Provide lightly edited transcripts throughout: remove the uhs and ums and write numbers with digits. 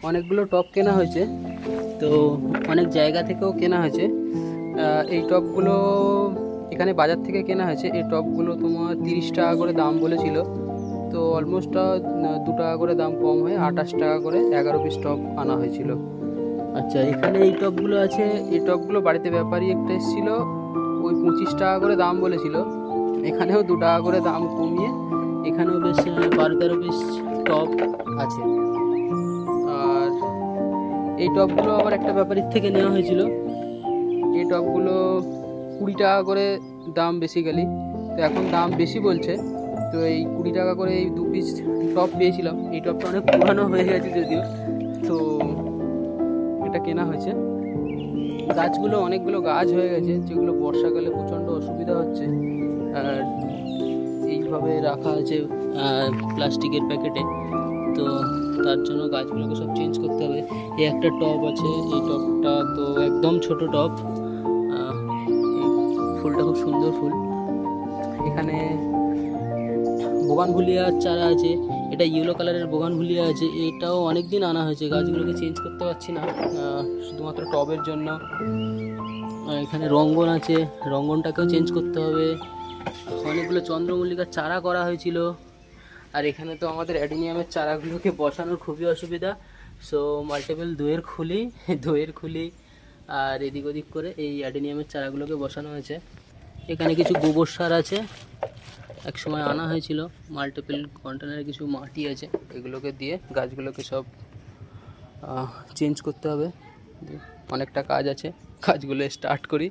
অনেকগুলো টব কেনা হয়েছে, তো অনেক জায়গা থেকেও কেনা হয়েছে। এই টবগুলো এখানে বাজার থেকে কেনা হয়েছে। এই টবগুলো তোমার 30 টাকা করে দাম বলেছিল, তো অলমোস্ট 2 টাকা করে দাম কম হয়ে 28 টাকা করে 11 পিস টব আনা হয়েছিল। আচ্ছা, এখানে এই টবগুলো আছে। এই টবগুলো বাড়িতে ব্যাপারী একটা এসেছিল, ওই 25 টাকা করে দাম বলেছিল। এখানেও 2 টাকা করে দাম কমিয়ে এখানেও বেশ 12-13 পিস টব আছে। আর এই টবগুলো আবার একটা ব্যাপারীর থেকে নেওয়া হয়েছিল। এই টবগুলো 20 টাকা করে দাম বেসিক্যালি, তো এখন দাম বেশি বলছে। তো এই 20 টাকা করে এই 2 পিস টব পেয়েছিলাম। এই টবটা অনেক পুরানো হয়ে গেছে যদিও, তো এটা কেনা হয়েছে। গাছগুলো অনেকগুলো গাছ হয়ে গেছে, যেগুলো বর্ষাকালে প্রচণ্ড অসুবিধা হচ্ছে। আর এইভাবে রাখা আছে প্লাস্টিকের প্যাকেটে, তো তার জন্য গাছগুলোকে সব চেঞ্জ করতে হবে। এই একটা টব আছে, এই টবটা তো একদম ছোট টব। ফুলটা খুব সুন্দর ফুল। এখানে বোগানভুলিয়ার চারা আছে, এটা ইয়েলো কালারের বোগানভুলিয়া আছে। এটাও অনেক দিন আনা হয়েছে, গাছগুলোকে চেঞ্জ করতে পারছি না শুধুমাত্র টবের জন্য। এখানে রঙ্গন আছে, রঙ্গনটাকেও চেঞ্জ করতে হবে। অনেকগুলো চন্দ্রমল্লিকার চারা করা হয়েছিল। আর এখানে তো আমাদের অ্যাডিনিয়ামের চারাগুলোকে বসানোর খুবই অসুবিধা, সো মাল্টিপল দইয়ের খুলি আর এদিক ওদিক করে এই অ্যাডিনিয়ামের চারাগুলোকে বসানো হয়েছে। এখানে কিছু গোবর সার আছে, এক সময় আনা হয়েছিল। মাল্টিপল কন্টেনারে কিছু মাটি আছে, এগুলোকে দিয়ে গাছগুলোকে সব চেঞ্জ করতে হবে। অনেকটা কাজ আছে, কাজগুলো স্টার্ট করি,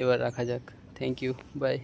এবার রাখা যাক। Thank you, by.